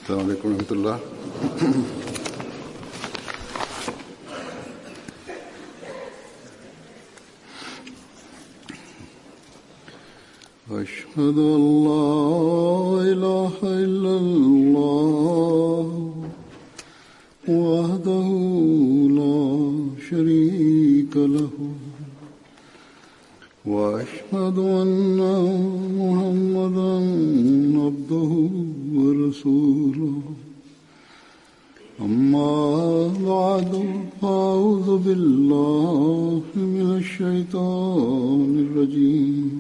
السلام عليكم ورحمة الله. أشهد أن لا إله إلا الله وحده لا شريك له وأشهد أن محمدا عبده ورسوله أما بعد فأعوذ بالله من الشيطان الرجيم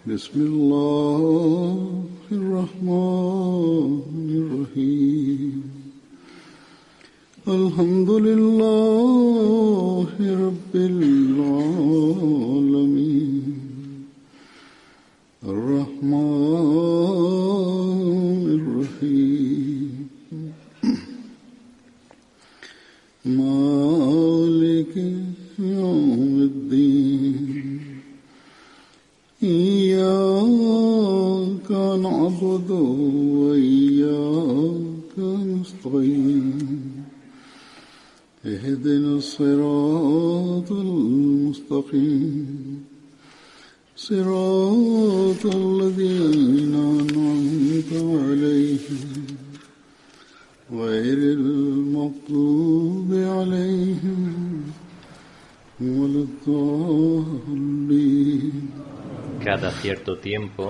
بسم الله الرحمن الرحيم الحمد لله رب العالمين الرحمن الرحيم مالك يوم الدين إياك نعبد وإياك نستعين اهدنا الصراط المستقيم صراط الذين أنعمت عليهم غير المغضوب عليهم ولا الضالين. Cada cierto tiempo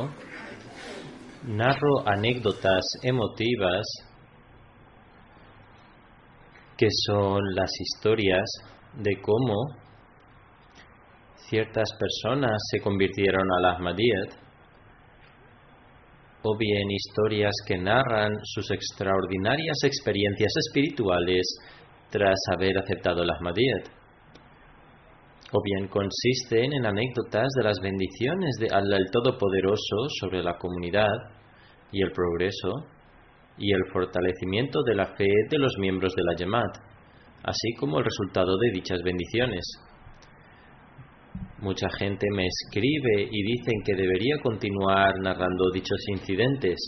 narro anécdotas emotivas que son las historias de cómo ciertas personas se convirtieron al Ahmadiyyat, o bien historias que narran sus extraordinarias experiencias espirituales tras haber aceptado el Ahmadiyyat, o bien consisten en anécdotas de las bendiciones de Allah el Todopoderoso sobre la comunidad y el progreso y el fortalecimiento de la fe de los miembros de la Jamaat, así como el resultado de dichas bendiciones. Mucha gente me escribe y dicen que debería continuar narrando dichos incidentes,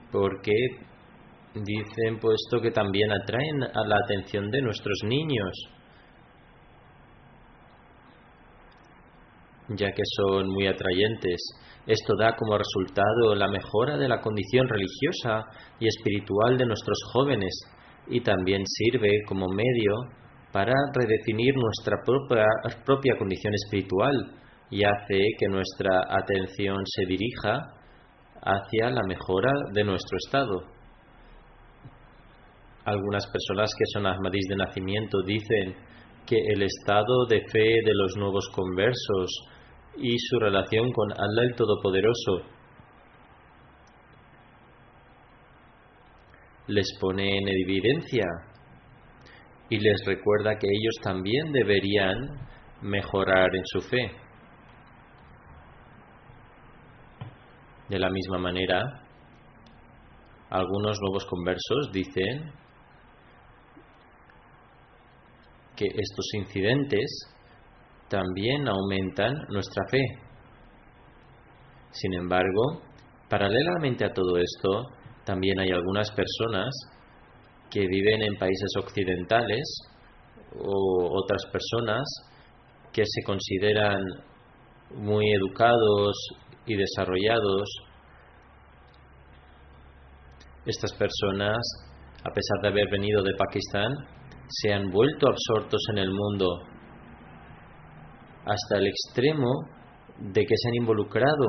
porque dicen puesto que también atraen a la atención de nuestros niños, ya que son muy atrayentes. Esto da como resultado la mejora de la condición religiosa y espiritual de nuestros jóvenes y también sirve como medio para redefinir nuestra propia condición espiritual y hace que nuestra atención se dirija hacia la mejora de nuestro estado. Algunas personas que son ahmadís de nacimiento dicen que el estado de fe de los nuevos conversos y su relación con Allah el Todopoderoso les pone en evidencia y les recuerda que ellos también deberían mejorar en su fe. De la misma manera, algunos nuevos conversos dicen que estos incidentes también aumentan nuestra fe. Sin embargo, paralelamente a todo esto, también hay algunas personas que viven en países occidentales o otras personas que se consideran muy educados y desarrollados. Estas personas, a pesar de haber venido de Pakistán, se han vuelto absortos en el mundo hasta el extremo de que se han involucrado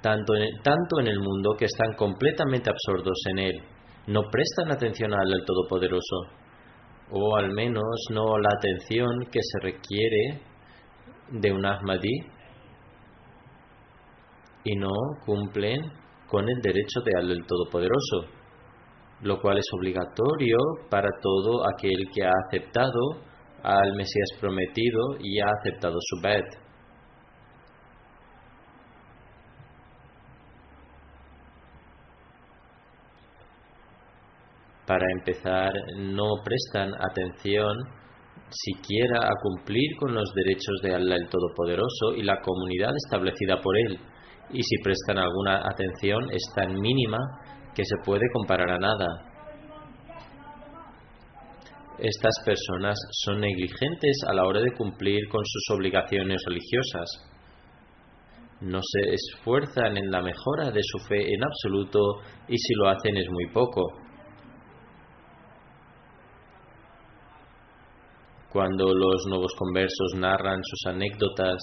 tanto en el mundo que están completamente absortos en él. No prestan atención a Allah el Todopoderoso, o al menos no la atención que se requiere de un Ahmadí, y no cumplen con el derecho de Allah el Todopoderoso, lo cual es obligatorio para todo aquel que ha aceptado al Mesías prometido y ha aceptado su Bait. Para empezar, no prestan atención siquiera a cumplir con los derechos de Allah el Todopoderoso y la comunidad establecida por Él, y si prestan alguna atención es tan mínima que se puede comparar a nada. Estas personas son negligentes a la hora de cumplir con sus obligaciones religiosas. No se esfuerzan en la mejora de su fe en absoluto y si lo hacen es muy poco. Cuando los nuevos conversos narran sus anécdotas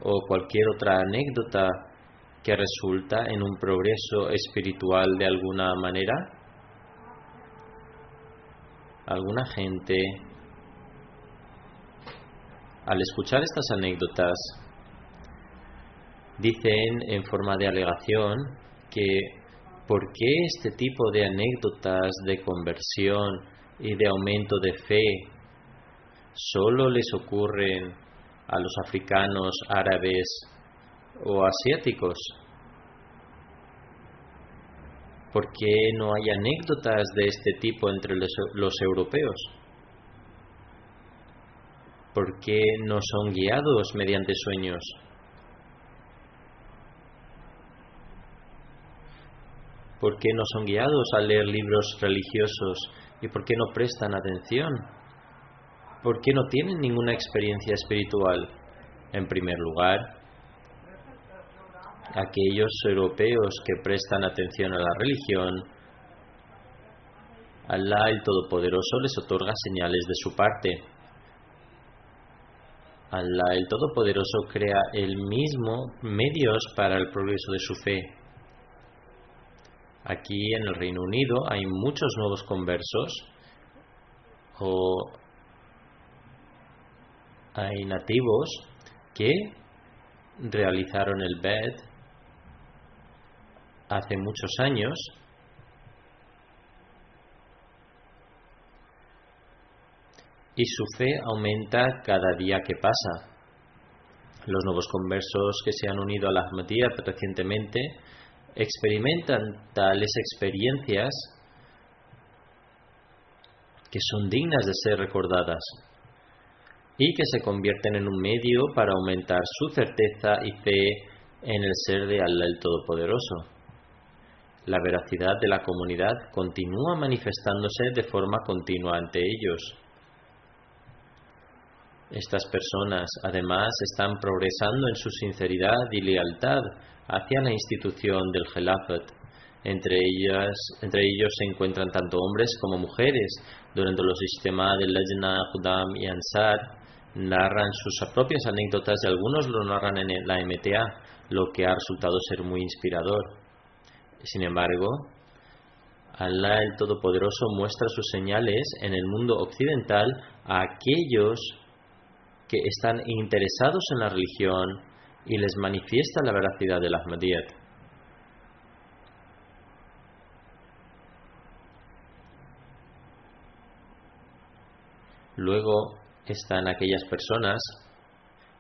o cualquier otra anécdota que resulta en un progreso espiritual de alguna manera, alguna gente, al escuchar estas anécdotas, dicen en forma de alegación que ¿por qué este tipo de anécdotas de conversión y de aumento de fe solo les ocurren a los africanos, árabes o asiáticos? ¿Por qué no hay anécdotas de este tipo entre los europeos? ¿Por qué no son guiados mediante sueños? ¿Por qué no son guiados a leer libros religiosos? ¿Y por qué no prestan atención? ¿Por qué no tienen ninguna experiencia espiritual? En primer lugar, aquellos europeos que prestan atención a la religión, Alá el Todopoderoso les otorga señales de su parte. Alá el Todopoderoso crea él mismo medios para el progreso de su fe. Aquí en el Reino Unido hay muchos nuevos conversos o hay nativos que realizaron el BED hace muchos años y su fe aumenta cada día que pasa. Los nuevos conversos que se han unido a la Ahmadiyyat recientemente experimentan tales experiencias que son dignas de ser recordadas y que se convierten en un medio para aumentar su certeza y fe en el ser de Allah el Todopoderoso. La veracidad de la comunidad continúa manifestándose de forma continua ante ellos. Estas personas, además, están progresando en su sinceridad y lealtad hacia la institución del Gelafat. Entre ellos se encuentran tanto hombres como mujeres. Durante los sistemas de Lajna, Qudam y Ansar, narran sus propias anécdotas y algunos lo narran en la MTA, lo que ha resultado ser muy inspirador. Sin embargo, Allah el Todopoderoso muestra sus señales en el mundo occidental a aquellos que están interesados en la religión y les manifiesta la veracidad del Ahmadiyyat. Luego están aquellas personas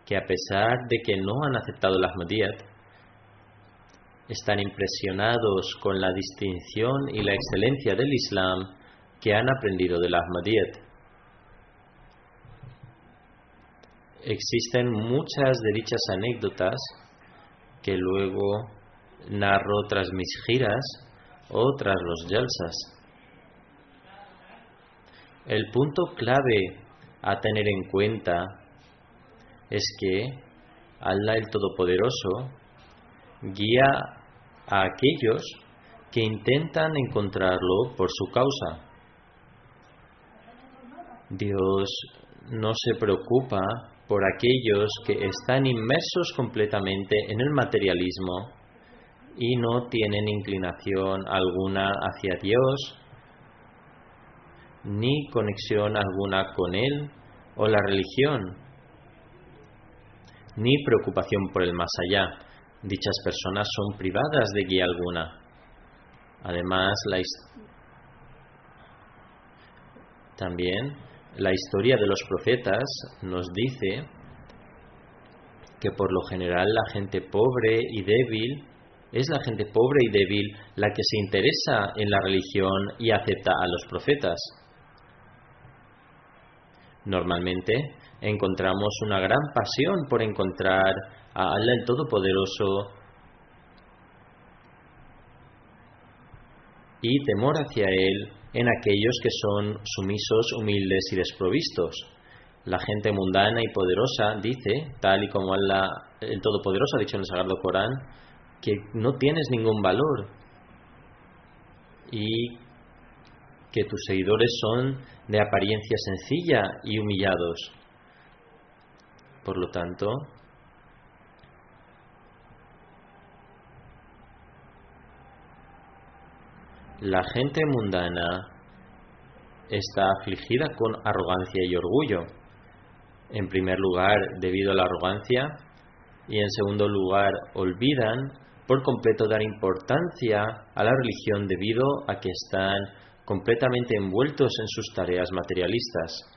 que, a pesar de que no han aceptado el Ahmadiyyat, están impresionados con la distinción y la excelencia del Islam que han aprendido del Ahmadiyyat. Existen muchas de dichas anécdotas que luego narro tras mis giras o tras los jalsas. El punto clave a tener en cuenta es que Allah el Todopoderoso guía a aquellos que intentan encontrarlo por su causa. Dios no se preocupa por aquellos que están inmersos completamente en el materialismo y no tienen inclinación alguna hacia Dios, ni conexión alguna con Él o la religión, ni preocupación por el más allá. Dichas personas son privadas de guía alguna. Además, también la historia de los profetas nos dice que por lo general la gente pobre y débil es la gente pobre y débil la que se interesa en la religión y acepta a los profetas. Normalmente encontramos una gran pasión por encontrar a Allah el Todopoderoso y temor hacia Él en aquellos que son sumisos, humildes y desprovistos. La gente mundana y poderosa dice, tal y como Allah, el Todopoderoso, ha dicho en el Sagrado Corán, que no tienes ningún valor y que tus seguidores son de apariencia sencilla y humillados. Por lo tanto, la gente mundana está afligida con arrogancia y orgullo. En primer lugar, debido a la arrogancia, y en segundo lugar, olvidan por completo dar importancia a la religión debido a que están completamente envueltos en sus tareas materialistas.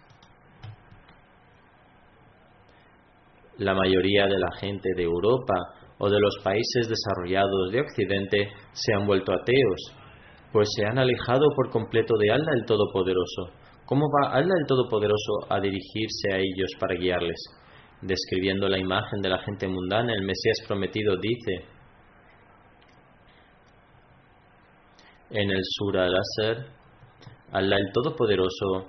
La mayoría de la gente de Europa o de los países desarrollados de Occidente se han vuelto ateos, pues se han alejado por completo de Allah el Todopoderoso. ¿Cómo va Allah el Todopoderoso a dirigirse a ellos para guiarles? Describiendo la imagen de la gente mundana, el Mesías prometido dice en el Surah Al-Asr, Allah el Todopoderoso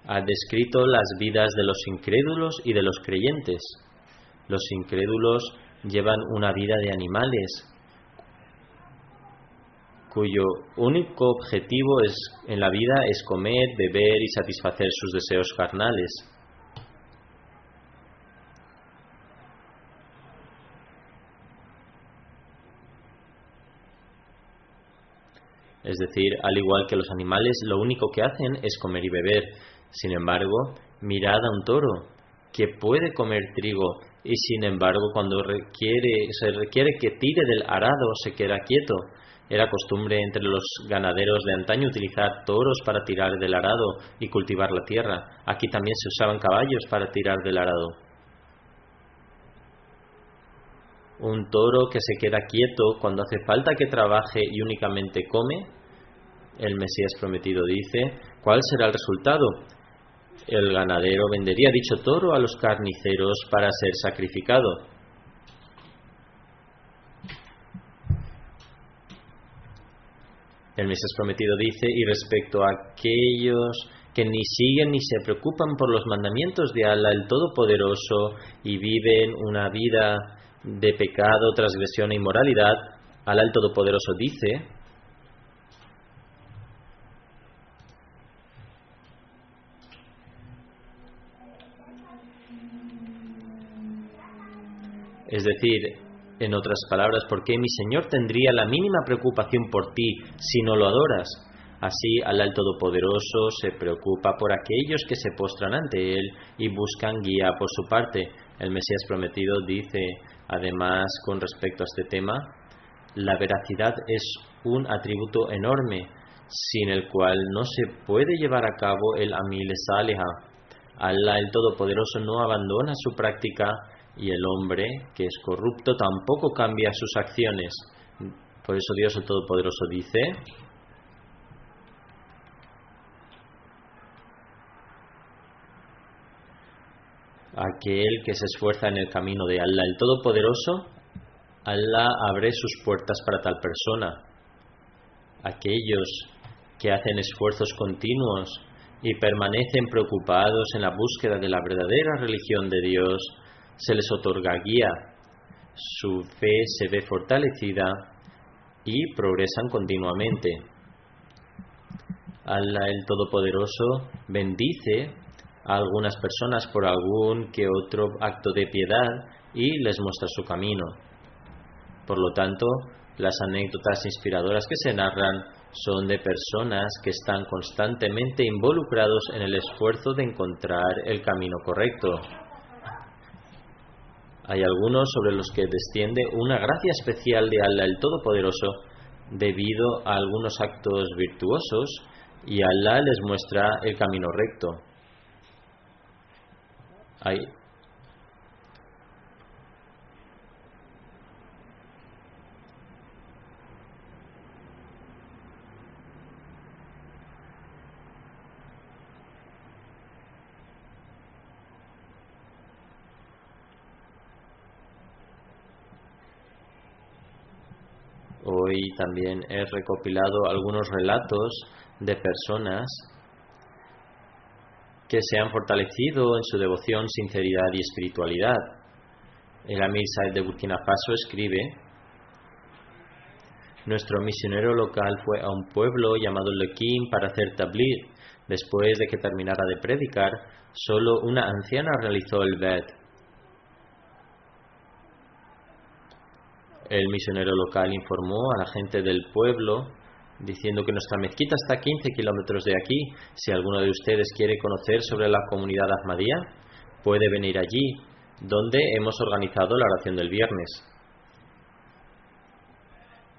ha descrito las vidas de los incrédulos y de los creyentes. Los incrédulos llevan una vida de animales, cuyo único objetivo en la vida es comer, beber y satisfacer sus deseos carnales. Es decir, al igual que los animales, lo único que hacen es comer y beber. Sin embargo, mirad a un toro que puede comer trigo y sin embargo cuando se requiere que tire del arado se queda quieto. Era costumbre entre los ganaderos de antaño utilizar toros para tirar del arado y cultivar la tierra. Aquí también se usaban caballos para tirar del arado. Un toro que se queda quieto cuando hace falta que trabaje y únicamente come, el Mesías prometido dice, ¿cuál será el resultado? El ganadero vendería dicho toro a los carniceros para ser sacrificado. El Mesías prometido dice, y respecto a aquellos que ni siguen ni se preocupan por los mandamientos de Allah el Todopoderoso y viven una vida de pecado, transgresión e inmoralidad, Allah el Todopoderoso dice, es decir, en otras palabras, ¿por qué mi Señor tendría la mínima preocupación por ti si no lo adoras? Así, Allah el Todopoderoso se preocupa por aquellos que se postran ante Él y buscan guía por su parte. El Mesías prometido dice, además, con respecto a este tema, la veracidad es un atributo enorme, sin el cual no se puede llevar a cabo el Amil Saliha. Allah el Todopoderoso no abandona su práctica y el hombre, que es corrupto, tampoco cambia sus acciones. Por eso Dios el Todopoderoso dice, aquel que se esfuerza en el camino de Allah el Todopoderoso, Allah abre sus puertas para tal persona. Aquellos que hacen esfuerzos continuos y permanecen preocupados en la búsqueda de la verdadera religión de Dios, se les otorga guía, su fe se ve fortalecida y progresan continuamente. Allah el Todopoderoso bendice a algunas personas por algún que otro acto de piedad y les muestra su camino. Por lo tanto, las anécdotas inspiradoras que se narran son de personas que están constantemente involucrados en el esfuerzo de encontrar el camino correcto. Hay algunos sobre los que desciende una gracia especial de Allah el Todopoderoso debido a algunos actos virtuosos y Allah les muestra el camino recto. hoy también he recopilado algunos relatos de personas que se han fortalecido en su devoción, sinceridad y espiritualidad. El Amir Said de Burkina Faso escribe: nuestro misionero local fue a un pueblo llamado Lequín para hacer tabligh. Después de que terminara de predicar, solo una anciana realizó el bet. El misionero local informó a la gente del pueblo diciendo que nuestra mezquita está a 15 kilómetros de aquí. Si alguno de ustedes quiere conocer sobre la comunidad Ahmadía, puede venir allí, donde hemos organizado la oración del viernes.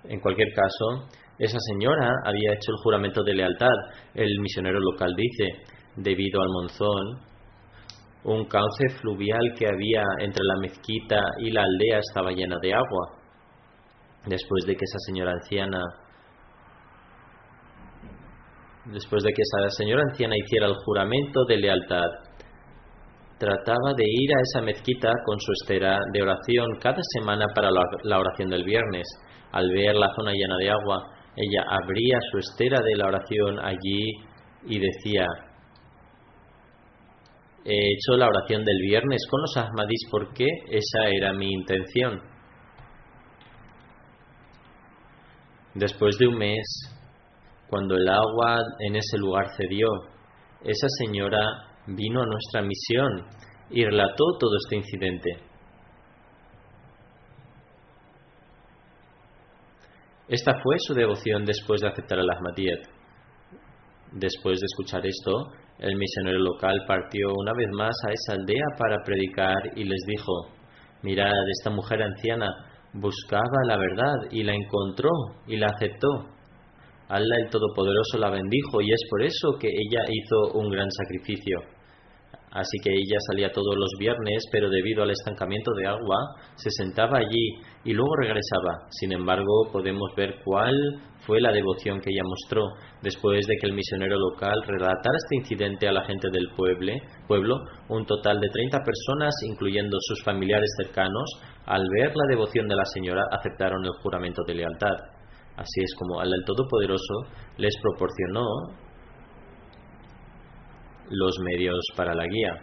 En cualquier caso, esa señora había hecho el juramento de lealtad. El misionero local dice: debido al monzón, un cauce fluvial que había entre la mezquita y la aldea estaba llena de agua. Después de que esa señora anciana hiciera el juramento de lealtad, trataba de ir a esa mezquita con su estera de oración cada semana para la oración del viernes. Al ver la zona llena de agua, ella abría su estera de la oración allí y decía: he hecho la oración del viernes con los Ahmadís porque esa era mi intención. Después de un mes, cuando el agua en ese lugar cedió, esa señora vino a nuestra misión y relató todo este incidente. Esta fue su devoción después de aceptar el Ahmadiyyat. Después de escuchar esto, el misionero local partió una vez más a esa aldea para predicar y les dijo: mirad, esta mujer anciana buscaba la verdad y la encontró y la aceptó. Allah el Todopoderoso la bendijo y es por eso que ella hizo un gran sacrificio. Así que ella salía todos los viernes, pero debido al estancamiento de agua, se sentaba allí y luego regresaba. Sin embargo, podemos ver cuál fue la devoción que ella mostró. Después de que el misionero local relatara este incidente a la gente del pueblo, un total de 30 personas, incluyendo sus familiares cercanos, al ver la devoción de la señora, aceptaron el juramento de lealtad. Así es como Allah el Todopoderoso les proporcionó los medios para la guía.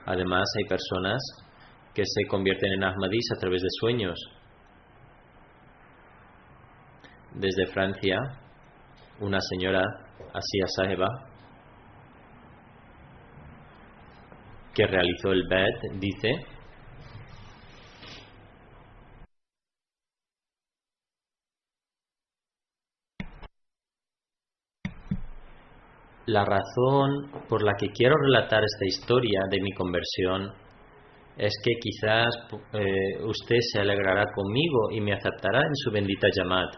Además, hay personas que se convierten en Ahmadís a través de sueños. Desde Francia, una señora, Asia Saheba, que realizó el bet, dice: la razón por la que quiero relatar esta historia de mi conversión es que quizás usted se alegrará conmigo y me aceptará en su bendita Jamaat.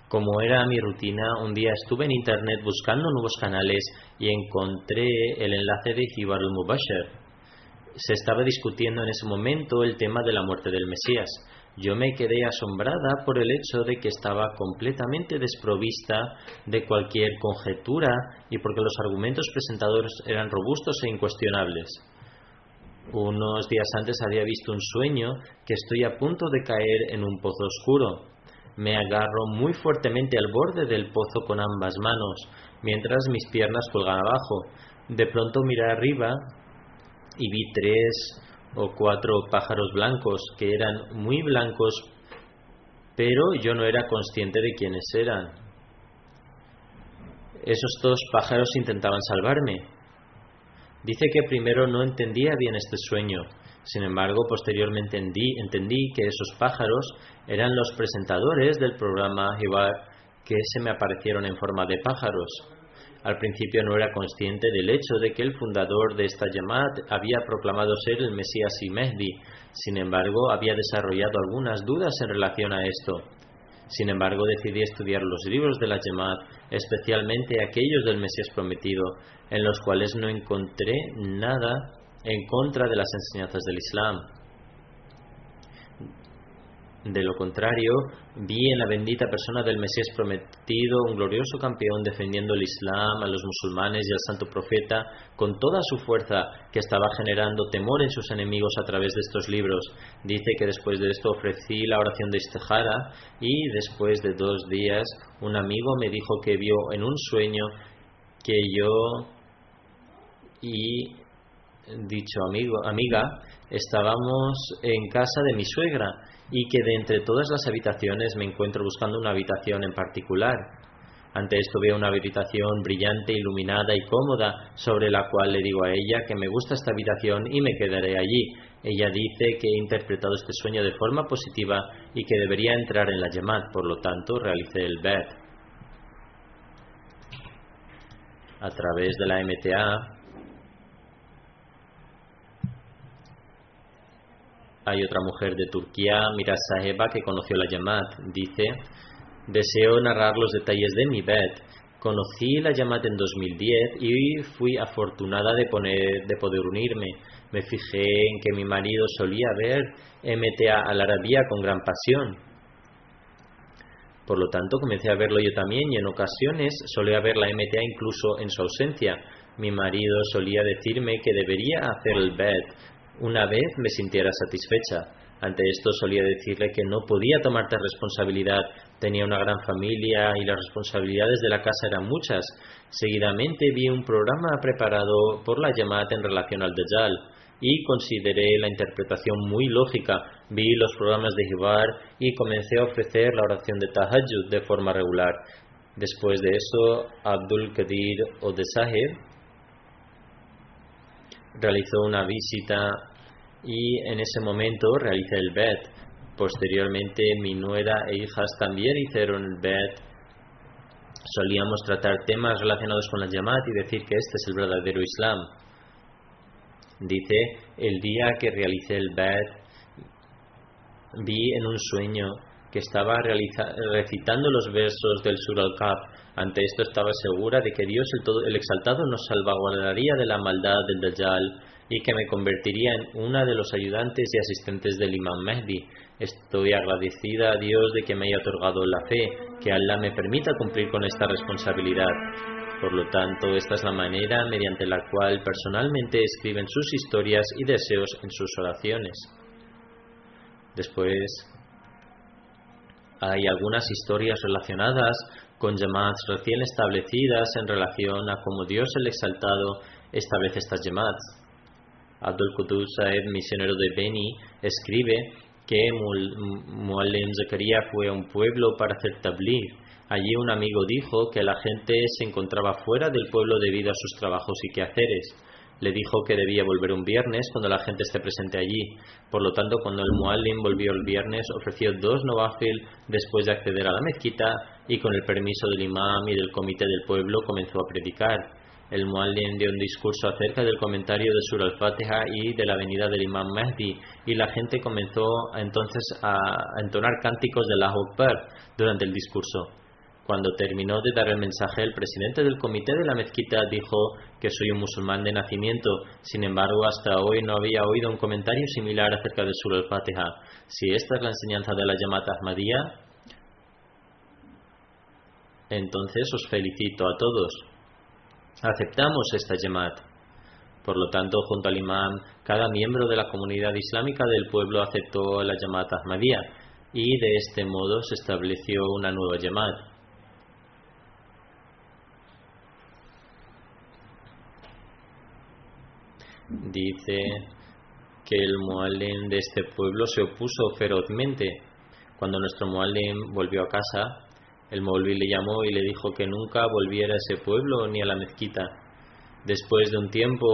Como era mi rutina, un día estuve en internet buscando nuevos canales y encontré el enlace de Hibar al-Mubashir. Se estaba discutiendo en ese momento el tema de la muerte del Mesías. Yo me quedé asombrada por el hecho de que estaba completamente desprovista de cualquier conjetura y porque los argumentos presentados eran robustos e incuestionables. Unos días antes había visto un sueño que estoy a punto de caer en un pozo oscuro. Me agarro muy fuertemente al borde del pozo con ambas manos, mientras mis piernas cuelgan abajo. De pronto miré arriba y vi 3 o 4 pájaros blancos que eran muy blancos, pero yo no era consciente de quiénes eran. Esos 2 pájaros intentaban salvarme. Dice que primero no entendía bien este sueño. Sin embargo, posteriormente entendí que esos pájaros eran los presentadores del programa Hibar que se me aparecieron en forma de pájaros. Al principio no era consciente del hecho de que el fundador de esta Jamaat había proclamado ser el Mesías y Mehdi. Sin embargo, había desarrollado algunas dudas en relación a esto. Sin embargo, decidí estudiar los libros de la Jamaat, especialmente aquellos del Mesías prometido, en los cuales no encontré nada en contra de las enseñanzas del Islam. De lo contrario, vi en la bendita persona del Mesías prometido un glorioso campeón defendiendo el Islam, a los musulmanes y al santo profeta con toda su fuerza, que estaba generando temor en sus enemigos a través de estos libros. Dice que después de esto ofrecí la oración de Istihara y después de 2 días un amigo me dijo que vio en un sueño que yo y dicho amiga estábamos en casa de mi suegra y que de entre todas las habitaciones me encuentro buscando una habitación en particular. Ante esto veo una habitación brillante, iluminada y cómoda, sobre la cual le digo a ella que me gusta esta habitación y me quedaré allí. Ella dice que he interpretado este sueño de forma positiva y que debería entrar en la Jamaat, por lo tanto realicé el bet. A través de la MTA hay otra mujer de Turquía, Mira Saheba, que conoció la Jamaat. Dice: deseo narrar los detalles de mi bet. Conocí la Jamaat en 2010 y fui afortunada de poder unirme. Me fijé en que mi marido solía ver MTA Al Arabiya con gran pasión. Por lo tanto, comencé a verlo yo también y en ocasiones solía ver la MTA incluso en su ausencia. Mi marido solía decirme que debería hacer el bet una vez me sintiera satisfecha. Ante esto solía decirle que no podía tomar tal responsabilidad, tenía una gran familia y las responsabilidades de la casa eran muchas. Seguidamente vi un programa preparado por la Jamaat en relación al Dajjal y consideré la interpretación muy lógica. Vi los programas de Hibar y comencé a ofrecer la oración de Tahajjud de forma regular. Después de eso, Abdul Qadir Odesaheb realizó una visita y en ese momento realicé el bet. Posteriormente mi nuera e hijas también hicieron el bet. Solíamos tratar temas relacionados con la Jamaat y decir que este es el verdadero Islam. Dice: el día que realicé el bet vi en un sueño que estaba recitando los versos del Surah Al-Kahf. Ante esto estaba segura de que Dios el Exaltado nos salvaguardaría de la maldad del Dajjal y que me convertiría en una de los ayudantes y asistentes del Imam Mahdi. Estoy agradecida a Dios de que me haya otorgado la fe, que Allah me permita cumplir con esta responsabilidad. Por lo tanto, esta es la manera mediante la cual personalmente escriben sus historias y deseos en sus oraciones. Después hay algunas historias relacionadas con Jamaats recién establecidas en relación a cómo Dios el Exaltado establece estas Jamaats. Abdul Qudus Saeb, misionero de Beni, escribe que Muallim Zakaria fue a un pueblo para hacer tabligh. Allí un amigo dijo que la gente se encontraba fuera del pueblo debido a sus trabajos y quehaceres. Le dijo que debía volver un viernes cuando la gente esté presente allí. Por lo tanto, cuando el Muallim volvió el viernes, ofreció 2 nawafil después de acceder a la mezquita y con el permiso del imam y del comité del pueblo comenzó a predicar. El Muallim dio un discurso acerca del comentario de Surah Al-Fatiha y de la venida del Imam Mahdi y la gente comenzó entonces a entonar cánticos de Allahu Akbar durante el discurso. Cuando terminó de dar el mensaje, el presidente del comité de la mezquita dijo que soy un musulmán de nacimiento. Sin embargo, hasta hoy no había oído un comentario similar acerca de Surah Al-Fatiha. Si esta es la enseñanza de la Jamaat Ahmadiyya, entonces os felicito a todos. Aceptamos esta Jamaat. Por lo tanto, junto al imam, cada miembro de la comunidad islámica del pueblo aceptó la Jamaat Ahmadiyya y de este modo se estableció una nueva Jamaat. Dice que el muallim de este pueblo se opuso ferozmente. Cuando nuestro muallim volvió a casa, el Maulví le llamó y le dijo que nunca volviera a ese pueblo ni a la mezquita. Después de un tiempo,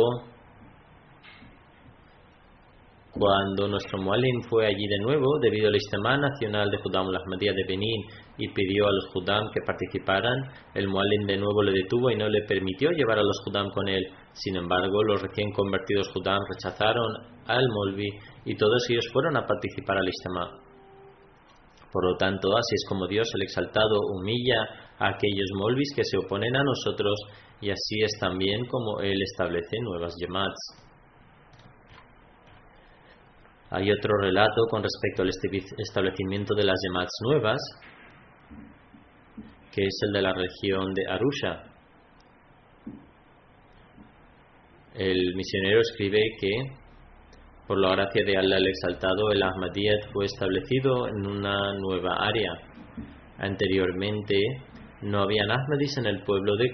cuando nuestro muallim fue allí de nuevo, debido al Ijtimá Nacional de Judam al-Ahmadiyya de Benín y pidió a los Judam que participaran, el muallim de nuevo le detuvo y no le permitió llevar a los Judam con él. Sin embargo, los recién convertidos Judam rechazaron al Maulví y todos ellos fueron a participar al Ijtimá. Por lo tanto, así es como Dios el Exaltado humilla a aquellos Maulvis que se oponen a nosotros y así es también como Él establece nuevas Jamaats. Hay otro relato con respecto al establecimiento de las Jamaats nuevas, que es el de la región de Arusha. El misionero escribe que, por la gracia de Allah el Exaltado, el Ahmadiyyat fue establecido en una nueva área. Anteriormente no habían Ahmadis en el pueblo de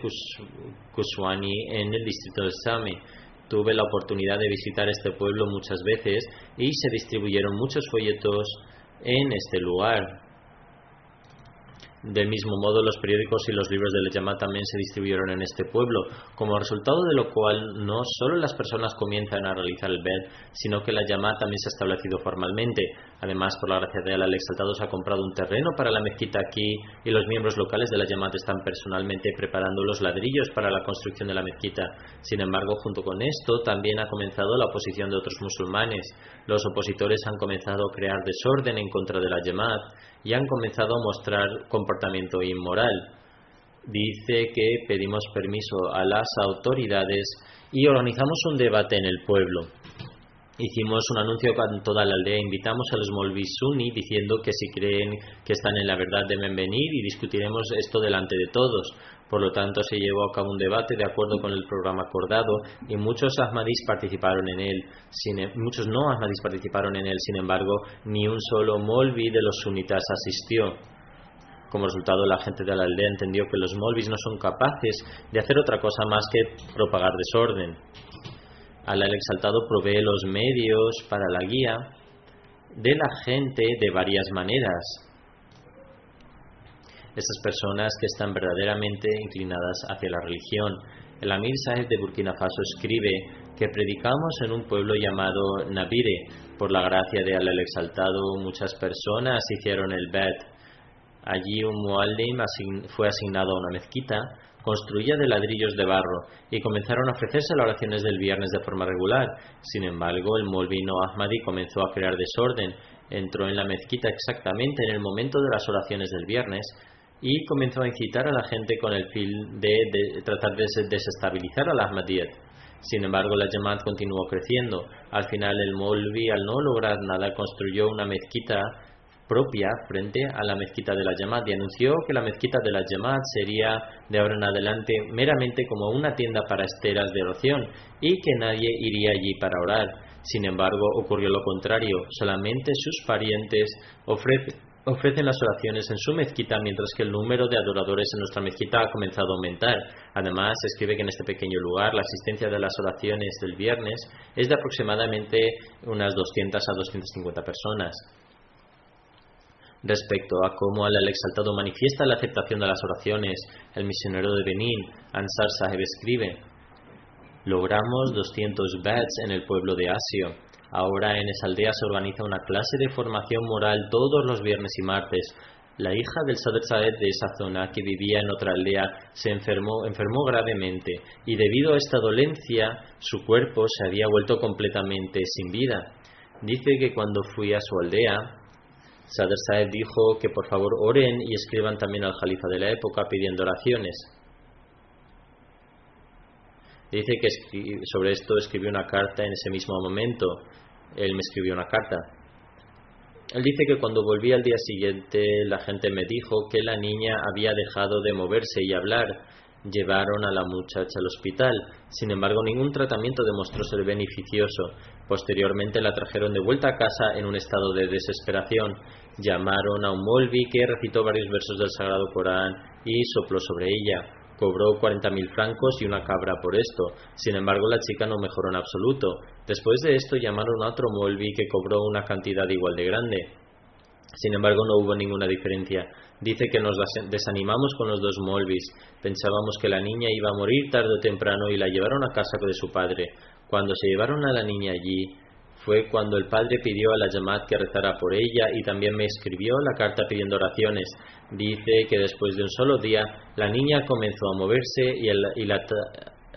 Kuswani, en el distrito de Same. Tuve la oportunidad de visitar este pueblo muchas veces y se distribuyeron muchos folletos en este lugar. Del mismo modo, los periódicos y los libros de la Jamaat también se distribuyeron en este pueblo, como resultado de lo cual no solo las personas comienzan a realizar el Bed, sino que la Jamaat también se ha establecido formalmente. Además, por la gracia de Allah el Exaltado, se ha comprado un terreno para la mezquita aquí y los miembros locales de la Jamaat están personalmente preparando los ladrillos para la construcción de la mezquita. Sin embargo, junto con esto, también ha comenzado la oposición de otros musulmanes. Los opositores han comenzado a crear desorden en contra de la Jamaat y han comenzado a mostrar comportamiento inmoral. Dice que pedimos permiso a las autoridades y organizamos un debate en el pueblo. Hicimos un anuncio con toda la aldea, invitamos a los Molvis Sunni diciendo que si creen que están en la verdad deben venir y discutiremos esto delante de todos. Por lo tanto, se llevó a cabo un debate de acuerdo con el programa acordado y muchos Ahmadis participaron en él. Muchos no Ahmadis participaron en él, sin embargo, ni un solo Molvi de los sunitas asistió. Como resultado, la gente de la aldea entendió que los Molvis no son capaces de hacer otra cosa más que propagar desorden. Allah el Exaltado provee los medios para la guía de la gente de varias maneras. Estas personas que están verdaderamente inclinadas hacia la religión. El Amir Sahib de Burkina Faso escribe que predicamos en un pueblo llamado Nabire. Por la gracia de Allah el Exaltado, muchas personas hicieron el Bet. Allí un muallim fue asignado a una mezquita construida de ladrillos de barro y comenzaron a ofrecerse las oraciones del viernes de forma regular. Sin embargo, el Molvi no Ahmadi comenzó a crear desorden. Entró en la mezquita exactamente en el momento de las oraciones del viernes y comenzó a incitar a la gente con el fin de tratar de desestabilizar al Ahmadiyyat. Sin embargo, la Jamaat continuó creciendo. Al final, el Molvi, al no lograr nada, construyó una mezquita propia frente a la mezquita de la Jamaat y anunció que la mezquita de la Jamaat sería de ahora en adelante meramente como una tienda para esteras de oración y que nadie iría allí para orar. Sin embargo, ocurrió lo contrario. Solamente sus parientes ofrecen las oraciones en su mezquita, mientras que el número de adoradores en nuestra mezquita ha comenzado a aumentar. Además, escribe que en este pequeño lugar la asistencia de las oraciones del viernes es de aproximadamente unas 200 a 250 personas. Respecto a cómo Allah el Exaltado manifiesta la aceptación de las oraciones, el misionero de Benín, Ansar Sahib, escribe: logramos 200 bats en el pueblo de Asio. Ahora en esa aldea se organiza una clase de formación moral todos los viernes y martes. La hija del Sadr Sahib de esa zona, que vivía en otra aldea, se enfermó gravemente y debido a esta dolencia su cuerpo se había vuelto completamente sin vida. Dice que cuando fui a su aldea, Sadr Sahib dijo que por favor oren y escriban también al Jalifa de la época pidiendo oraciones. Dice que sobre esto escribió una carta en ese mismo momento. Él me escribió una carta. Él dice que cuando volví al día siguiente, la gente me dijo que la niña había dejado de moverse y hablar. Llevaron a la muchacha al hospital. Sin embargo, ningún tratamiento demostró ser beneficioso. Posteriormente la trajeron de vuelta a casa en un estado de desesperación. Llamaron a un molvi que recitó varios versos del Sagrado Corán y sopló sobre ella. Cobró 40.000 francos y una cabra por esto. Sin embargo, la chica no mejoró en absoluto. Después de esto llamaron a otro molvi que cobró una cantidad igual de grande. Sin embargo, no hubo ninguna diferencia. Dice que nos desanimamos con los dos molvis. Pensábamos que la niña iba a morir tarde o temprano y la llevaron a casa de su padre. Cuando se llevaron a la niña allí, fue cuando el padre pidió a la Jamaat que rezara por ella y también me escribió la carta pidiendo oraciones. Dice que después de un solo día, la niña comenzó a moverse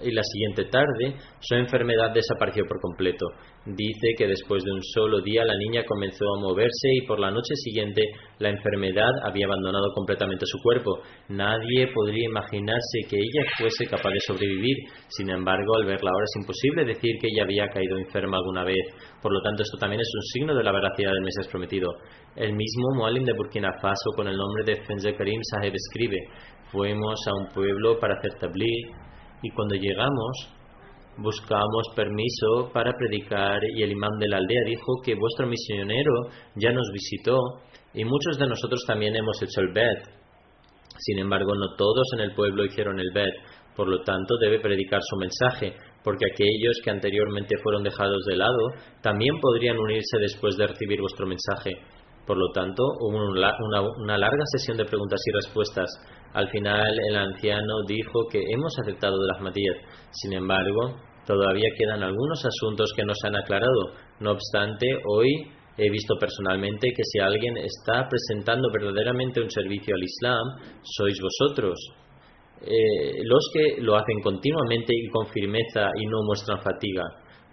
y la siguiente tarde su enfermedad desapareció por completo. Dice que después de un solo día la niña comenzó a moverse y por la noche siguiente la enfermedad había abandonado completamente su cuerpo. Nadie podría imaginarse que ella fuese capaz de sobrevivir. Sin embargo, al verla ahora es imposible decir que ella había caído enferma alguna vez. Por lo tanto, esto también es un signo de la veracidad del Mesías prometido. El mismo Mualim de Burkina Faso, con el nombre de Fenze Karim Saheb, escribe: fuimos a un pueblo para hacer tabligh y cuando llegamos buscamos permiso para predicar y el imán de la aldea dijo que vuestro misionero ya nos visitó y muchos de nosotros también hemos hecho el bet. Sin embargo, no todos en el pueblo hicieron el bet, por lo tanto debe predicar su mensaje, porque aquellos que anteriormente fueron dejados de lado también podrían unirse después de recibir vuestro mensaje. Por lo tanto, hubo una larga sesión de preguntas y respuestas. Al final, el anciano dijo que hemos aceptado el Ahmadiyyat. Sin embargo, todavía quedan algunos asuntos que no se han aclarado. No obstante, hoy he visto personalmente que si alguien está presentando verdaderamente un servicio al Islam, sois vosotros. Los que lo hacen continuamente y con firmeza y no muestran fatiga.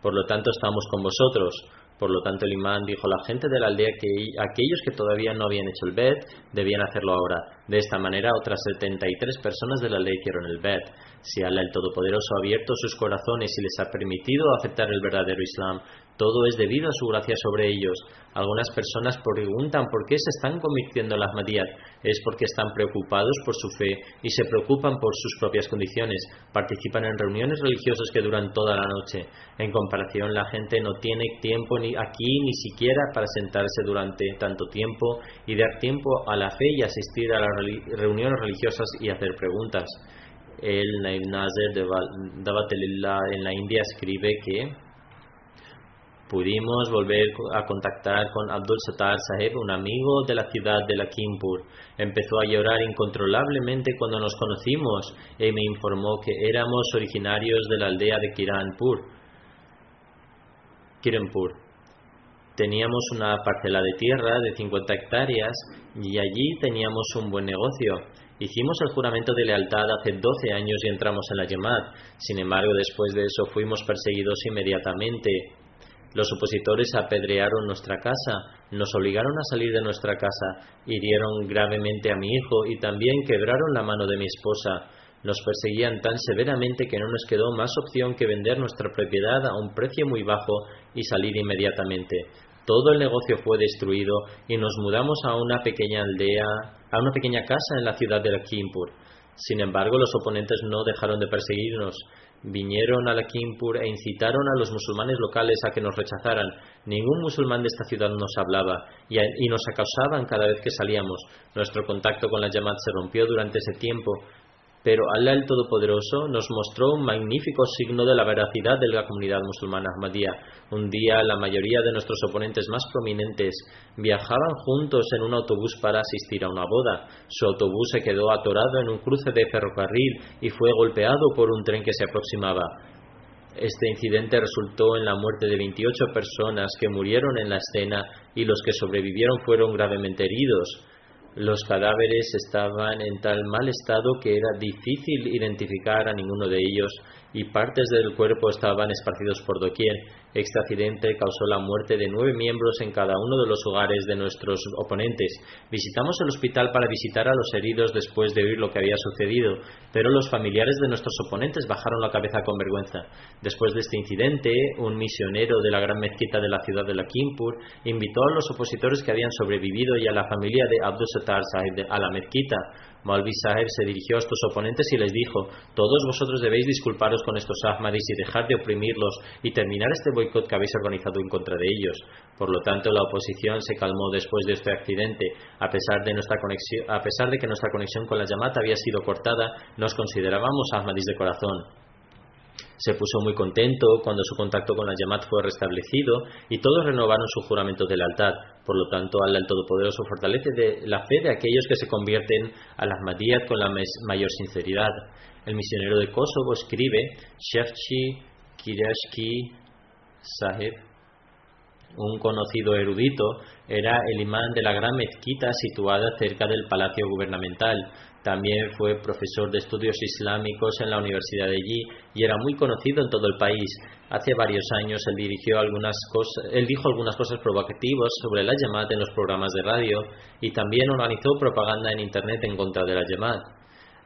Por lo tanto, estamos con vosotros. Por lo tanto, el imán dijo a la gente de la aldea que aquellos que todavía no habían hecho el bet debían hacerlo ahora. De esta manera, otras 73 personas de la aldea hicieron el bet. Si Allah el Todopoderoso ha abierto sus corazones y les ha permitido aceptar el verdadero Islam, todo es debido a su gracia sobre ellos. Algunas personas preguntan por qué se están convirtiendo en la Ahmadiyyat. Es porque están preocupados por su fe y se preocupan por sus propias condiciones. Participan en reuniones religiosas que duran toda la noche. En comparación, la gente no tiene tiempo ni aquí ni siquiera para sentarse durante tanto tiempo y dar tiempo a la fe y asistir a las reuniones religiosas y hacer preguntas. El Naib Nazir de Dawat-e-Lillah en la India escribe que pudimos volver a contactar con Abdul Sattar Saheb, un amigo de la ciudad de Lakhimpur. Empezó a llorar incontrolablemente cuando nos conocimos y me informó que éramos originarios de la aldea de Kiranpur. Teníamos una parcela de tierra de 50 hectáreas y allí teníamos un buen negocio. Hicimos el juramento de lealtad hace 12 años y entramos en la Jamaat. Sin embargo, después de eso fuimos perseguidos inmediatamente. Los opositores apedrearon nuestra casa, nos obligaron a salir de nuestra casa, hirieron gravemente a mi hijo y también quebraron la mano de mi esposa. Nos perseguían tan severamente que no nos quedó más opción que vender nuestra propiedad a un precio muy bajo y salir inmediatamente. Todo el negocio fue destruido y nos mudamos a una pequeña aldea, a una pequeña casa en la ciudad de Lakhimpur. Sin embargo, los oponentes no dejaron de perseguirnos. Vinieron a Lakhimpur e incitaron a los musulmanes locales a que nos rechazaran. Ningún musulmán de esta ciudad nos hablaba y nos acosaban cada vez que salíamos. Nuestro contacto con la Jamaat se rompió durante ese tiempo. Pero Allah el Todopoderoso nos mostró un magnífico signo de la veracidad de la comunidad musulmana Ahmadiyya. Un día la mayoría de nuestros oponentes más prominentes viajaban juntos en un autobús para asistir a una boda. Su autobús se quedó atorado en un cruce de ferrocarril y fue golpeado por un tren que se aproximaba. Este incidente resultó en la muerte de 28 personas que murieron en la escena y los que sobrevivieron fueron gravemente heridos. Los cadáveres estaban en tal mal estado que era difícil identificar a ninguno de ellos y partes del cuerpo estaban esparcidos por doquier. Este accidente causó la muerte de 9 miembros en cada uno de los hogares de nuestros oponentes. Visitamos el hospital para visitar a los heridos después de oír lo que había sucedido, pero los familiares de nuestros oponentes bajaron la cabeza con vergüenza. Después de este incidente, un misionero de la gran mezquita de la ciudad de Lakhimpur invitó a los opositores que habían sobrevivido y a la familia de Abdul Sattar Saheb a la mezquita. Maulvi Saheb se dirigió a estos oponentes y les dijo: todos vosotros debéis disculparos con estos Ahmadis y dejar de oprimirlos y terminar este boicot que habéis organizado en contra de ellos. Por lo tanto, la oposición se calmó después de este accidente. A pesar de que nuestra conexión con la Jamaat había sido cortada, nos considerábamos Ahmadis de corazón. Se puso muy contento cuando su contacto con la Jamaat fue restablecido y todos renovaron su juramento de lealtad. Por lo tanto, Allah el Todopoderoso fortalece la fe de aquellos que se convierten al Ahmadiyyat con la mayor sinceridad. El misionero de Kosovo escribe: Shefchi Kirashki Saheb Un conocido erudito era el imán de la gran mezquita situada cerca del Palacio Gubernamental. También fue profesor de estudios islámicos en la Universidad de allí y era muy conocido en todo el país. Hace varios años él dijo algunas cosas provocativas sobre la Jamaat en los programas de radio y también organizó propaganda en Internet en contra de la Jamaat.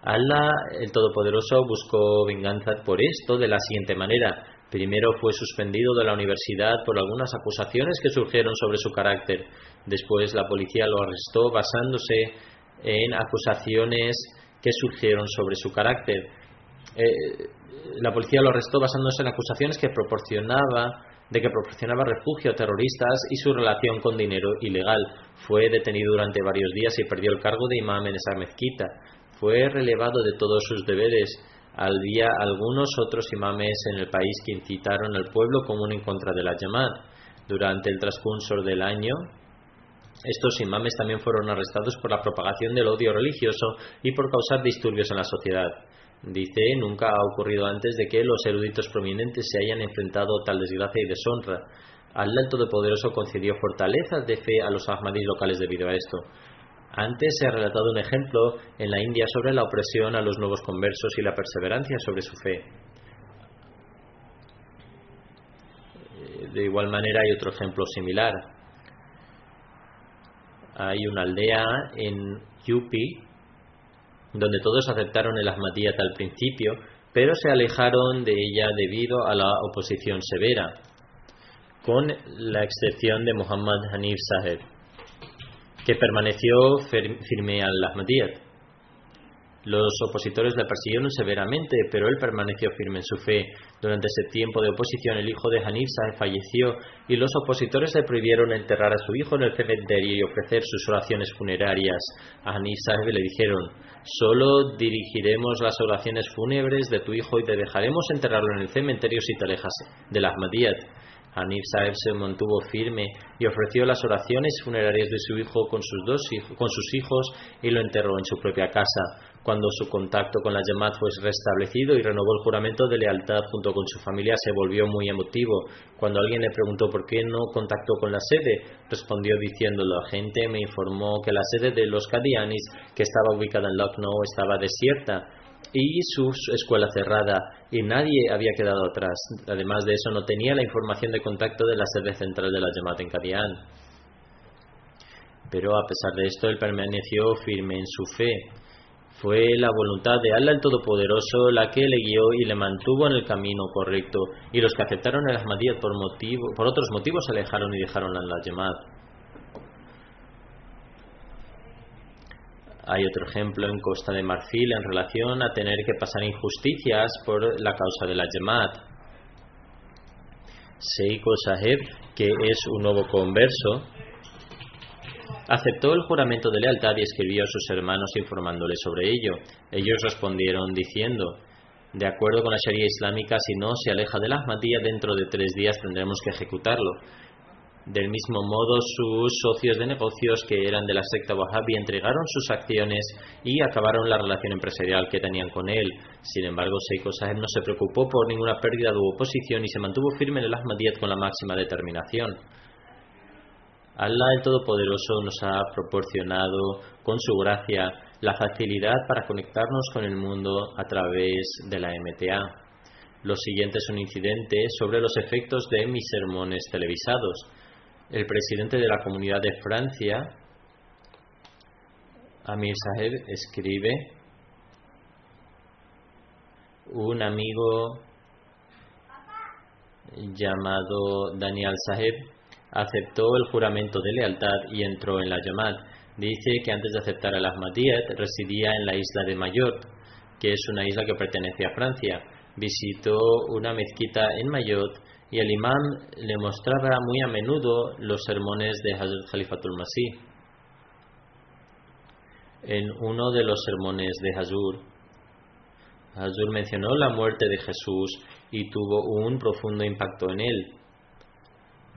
Allah, el Todopoderoso, buscó venganza por esto de la siguiente manera. Primero fue suspendido de la universidad por algunas acusaciones que surgieron sobre su carácter. Después la policía lo arrestó basándose en acusaciones que surgieron sobre su carácter. La policía lo arrestó basándose en acusaciones que proporcionaba refugio a terroristas y su relación con dinero ilegal. Fue detenido durante varios días y perdió el cargo de imam en esa mezquita. Fue relevado de todos sus deberes. Había algunos otros imames en el país que incitaron al pueblo común en contra de la Jamaat. Durante el transcurso del año, estos imames también fueron arrestados por la propagación del odio religioso y por causar disturbios en la sociedad. Dice, nunca ha ocurrido antes de que los eruditos prominentes se hayan enfrentado a tal desgracia y deshonra. Allah el Todopoderoso concedió fortaleza de fe a los ahmadís locales debido a esto. Antes se ha relatado un ejemplo en la India sobre la opresión a los nuevos conversos y la perseverancia sobre su fe. De igual manera hay otro ejemplo similar. Hay una aldea en UP donde todos aceptaron el Ahmadiyyat al principio, pero se alejaron de ella debido a la oposición severa, con la excepción de Muhammad Hanif Saheb, que permaneció firme al Ahmadiyyat. Los opositores le persiguieron severamente, pero él permaneció firme en su fe. Durante ese tiempo de oposición, el hijo de Hanif Saheb falleció y los opositores le prohibieron enterrar a su hijo en el cementerio y ofrecer sus oraciones funerarias. A Hanif Saheb le dijeron: solo dirigiremos las oraciones fúnebres de tu hijo y te dejaremos enterrarlo en el cementerio si te alejas del Ahmadiyyat. Hanif Saheb se mantuvo firme y ofreció las oraciones funerarias de su hijo con sus hijos y lo enterró en su propia casa. Cuando su contacto con la Jamaat fue restablecido y renovó el juramento de lealtad junto con su familia, se volvió muy emotivo. Cuando alguien le preguntó por qué no contactó con la sede, respondió diciendo: la gente me informó que la sede de los Qadianis, que estaba ubicada en Lucknow, estaba desierta y su escuela cerrada, y nadie había quedado atrás. Además de eso, no tenía la información de contacto de la sede central de la Jamaat en Qadian. Pero a pesar de esto, él permaneció firme en su fe. Fue la voluntad de Allah el Todopoderoso la que le guió y le mantuvo en el camino correcto, y los que aceptaron el Ahmadiyyat por otros motivos se alejaron y dejaron la Jamaat. Hay otro ejemplo en Costa de Marfil en relación a tener que pasar injusticias por la causa de la Jamaat. Seiko Saheb, que es un nuevo converso, aceptó el juramento de lealtad y escribió a sus hermanos informándoles sobre ello. Ellos respondieron diciendo: de acuerdo con la Sharia islámica, si no se aleja del Ahmadiyya dentro de 3 días tendremos que ejecutarlo. Del mismo modo, sus socios de negocios, que eran de la secta Wahhabi, entregaron sus acciones y acabaron la relación empresarial que tenían con él. Sin embargo, Seiko Saheb no se preocupó por ninguna pérdida u oposición y se mantuvo firme en el Ahmadiyyat con la máxima determinación. Allah el Todopoderoso nos ha proporcionado con su gracia la facilidad para conectarnos con el mundo a través de la MTA. Los siguientes son incidentes sobre los efectos de mis sermones televisados. El presidente de la Comunidad de Francia, Amir Saheb, escribe: un amigo llamado Daniel Saheb aceptó el juramento de lealtad y entró en la Jamaat. Dice que antes de aceptar el Ahmadiyyat residía en la isla de Mayotte, que es una isla que pertenece a Francia. Visitó una mezquita en Mayotte y el imán le mostraba muy a menudo los sermones de Hazrat Khalifatul Masih. En uno de los sermones de Hazur mencionó la muerte de Jesús y tuvo un profundo impacto en él.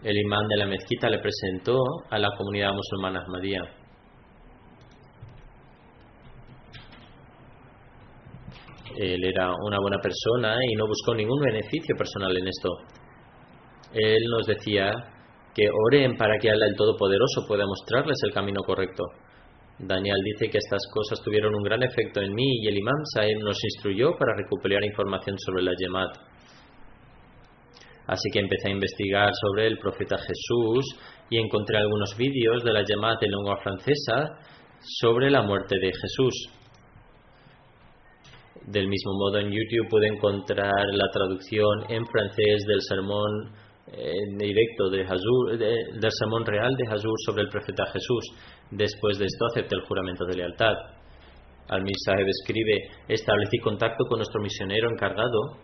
El imán de la mezquita le presentó a la comunidad musulmana Ahmadiyya. Él era una buena persona y no buscó ningún beneficio personal en esto. Él nos decía que oren para que Allah el Todopoderoso pueda mostrarles el camino correcto. Daniel dice que estas cosas tuvieron un gran efecto en mí y el Imam Sahib nos instruyó para recopilar información sobre la Jamaat. Así que empecé a investigar sobre el profeta Jesús y encontré algunos vídeos de la Jamaat en lengua francesa sobre la muerte de Jesús. Del mismo modo, en YouTube pude encontrar la traducción en francés del sermón directo del sermón real de Hazur sobre el profeta Jesús. Después de esto acepté el juramento de lealtad. Al-Mir Sahib escribe: establecí contacto con nuestro misionero encargado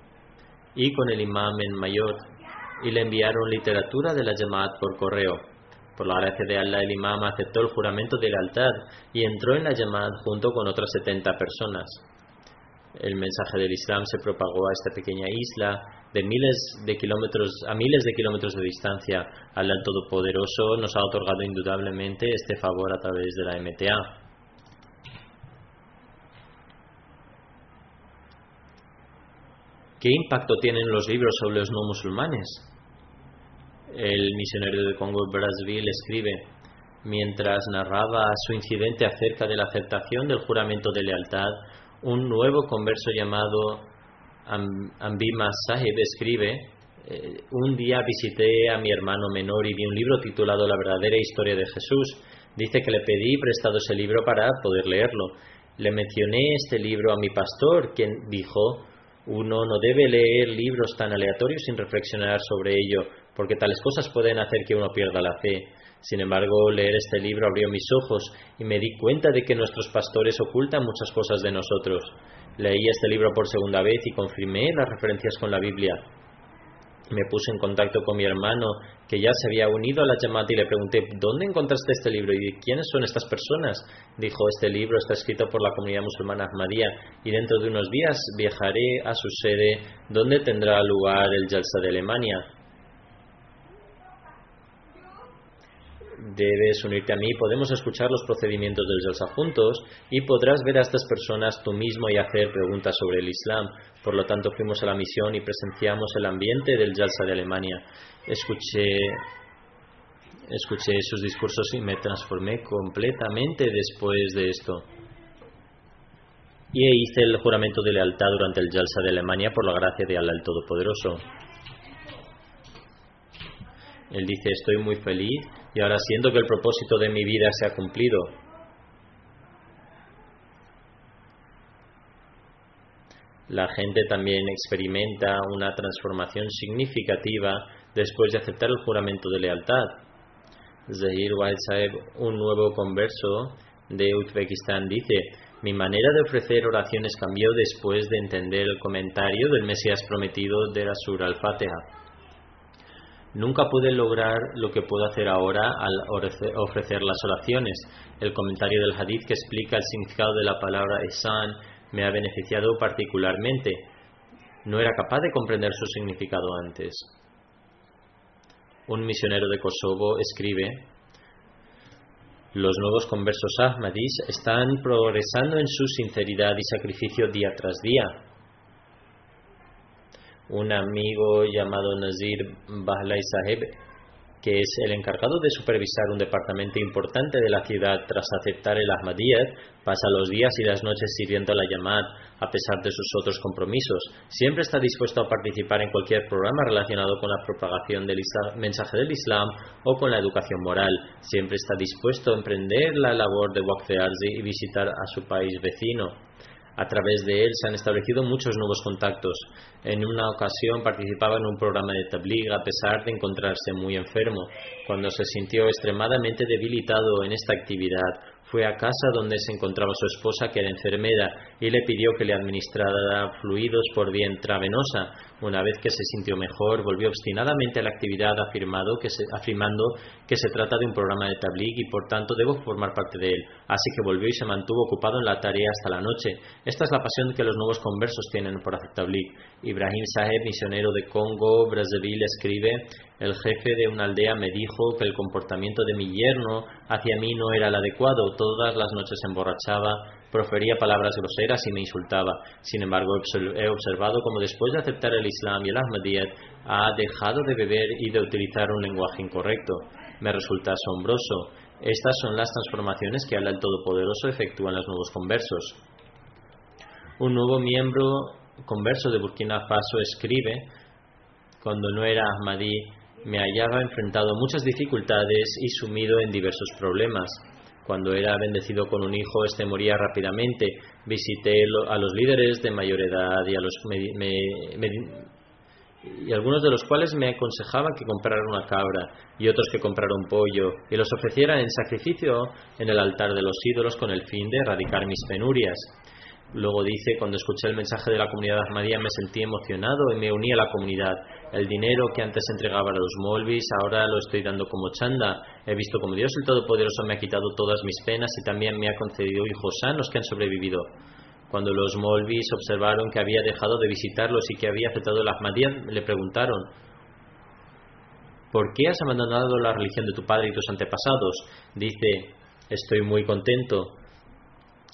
y con el imam en Mayotte y le enviaron literatura de la Jamaat por correo. Por la gracia de Allah, el imam aceptó el juramento de lealtad y entró en la Jamaat junto con otras 70 personas. El mensaje del Islam se propagó a esta pequeña isla de miles de kilómetros de distancia. Allah el Todopoderoso nos ha otorgado indudablemente este favor a través de la MTA. ¿Qué impacto tienen los libros sobre los no musulmanes? El misionero de Congo, Brazzaville, escribe: mientras narraba su incidente acerca de la aceptación del juramento de lealtad, un nuevo converso llamado Ambima Sahib escribe: un día visité a mi hermano menor y vi un libro titulado La verdadera historia de Jesús. Dice que le pedí prestado ese libro para poder leerlo. Le mencioné este libro a mi pastor, quien dijo: uno no debe leer libros tan aleatorios sin reflexionar sobre ello, porque tales cosas pueden hacer que uno pierda la fe. Sin embargo, leer este libro abrió mis ojos y me di cuenta de que nuestros pastores ocultan muchas cosas de nosotros. Leí este libro por segunda vez y confirmé las referencias con la Biblia. Me puse en contacto con mi hermano, que ya se había unido a la Jamaat, y le pregunté: ¿dónde encontraste este libro y quiénes son estas personas? Dijo: este libro está escrito por la comunidad musulmana Ahmadía y dentro de unos días viajaré a su sede, donde tendrá lugar el Jalsa de Alemania. Debes unirte a mí, podemos escuchar los procedimientos del Jalsa juntos y podrás ver a estas personas tú mismo y hacer preguntas sobre el Islam. Por lo tanto, fuimos a la misión y presenciamos el ambiente del Jalsa de Alemania. Escuché sus discursos y me transformé completamente después de esto. Y hice el juramento de lealtad durante el Jalsa de Alemania por la gracia de Allah el Todopoderoso. Él dice: estoy muy feliz y ahora siento que el propósito de mi vida se ha cumplido. La gente también experimenta una transformación significativa después de aceptar el juramento de lealtad. Zahir Wahid Sahib, un nuevo converso de Uzbekistán, dice: mi manera de ofrecer oraciones cambió después de entender el comentario del Mesías prometido de la Sura al-Fatiha. Nunca pude lograr lo que puedo hacer ahora al ofrecer las oraciones. El comentario del hadith que explica el significado de la palabra ihsan me ha beneficiado particularmente. No era capaz de comprender su significado antes. Un misionero de Kosovo escribe: los nuevos conversos ahmadís están progresando en su sinceridad y sacrificio día tras día. Un amigo llamado Nazir Bahlai Sahib, que es el encargado de supervisar un departamento importante de la ciudad tras aceptar el Ahmadiyyat, pasa los días y las noches sirviendo a la Jamaat a pesar de sus otros compromisos. Siempre está dispuesto a participar en cualquier programa relacionado con la propagación del mensaje del Islam o con la educación moral. Siempre está dispuesto a emprender la labor de Waqf Arzi y visitar a su país vecino. A través de él se han establecido muchos nuevos contactos. En una ocasión participaba en un programa de tabligh a pesar de encontrarse muy enfermo. Cuando se sintió extremadamente debilitado en esta actividad, fue a casa donde se encontraba su esposa, que era enfermera, y le pidió que le administrara fluidos por vía intravenosa. Una vez que se sintió mejor, volvió obstinadamente a la actividad afirmando que se trata de un programa de tabligh y por tanto debo formar parte de él. Así que volvió y se mantuvo ocupado en la tarea hasta la noche. Esta es la pasión que los nuevos conversos tienen por hacer tabligh. Ibrahim Saheb, misionero de Congo, Brazzaville, escribe: El jefe de una aldea me dijo que el comportamiento de mi yerno hacia mí no era el adecuado. Todas las noches se emborrachaba, profería palabras groseras y me insultaba. Sin embargo, he observado como después de aceptar el Islam y el Ahmadiyyat ha dejado de beber y de utilizar un lenguaje incorrecto. Me resulta asombroso. Estas son las transformaciones que Allah el Todopoderoso efectúa en los nuevos conversos. Un nuevo miembro converso de Burkina Faso escribe: cuando no era Ahmadí, me hallaba enfrentado a muchas dificultades y sumido en diversos problemas. Cuando era bendecido con un hijo, este moría rápidamente. Visité a los líderes de mayor edad y algunos de los cuales me aconsejaban que comprara una cabra y otros que comprara un pollo y los ofrecieran en sacrificio en el altar de los ídolos con el fin de erradicar mis penurias. Luego dice: cuando escuché el mensaje de la comunidad Ahmadía me sentí emocionado y me uní a la comunidad. El dinero que antes entregaba a los molvis ahora lo estoy dando como chanda. He visto como Dios el Todopoderoso me ha quitado todas mis penas y también me ha concedido hijos sanos que han sobrevivido. Cuando los molvis observaron que había dejado de visitarlos y que había aceptado el Ahmadía, le preguntaron: ¿por qué has abandonado la religión de tu padre y tus antepasados? Dice: estoy muy contento.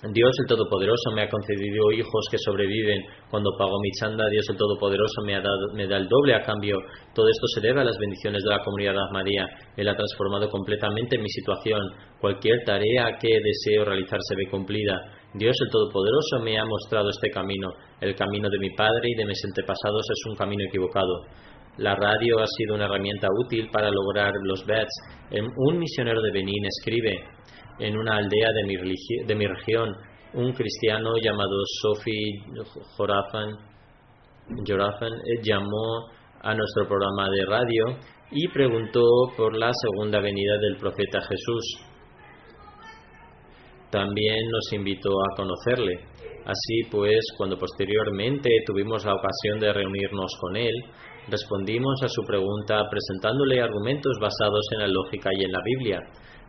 Dios el Todopoderoso me ha concedido hijos que sobreviven. Cuando pago mi chanda, Dios el Todopoderoso me da el doble a cambio. Todo esto se debe a las bendiciones de la comunidad Ahmadía. Él ha transformado completamente mi situación. Cualquier tarea que deseo realizar se ve cumplida. Dios el Todopoderoso me ha mostrado este camino. El camino de mi padre y de mis antepasados es un camino equivocado. La radio ha sido una herramienta útil para lograr los bets. Un misionero de Benín escribe: en una aldea de mi región, un cristiano llamado Sofi Jorafan llamó a nuestro programa de radio y preguntó por la segunda venida del profeta Jesús. También nos invitó a conocerle. Así pues, cuando posteriormente tuvimos la ocasión de reunirnos con él, respondimos a su pregunta presentándole argumentos basados en la lógica y en la Biblia.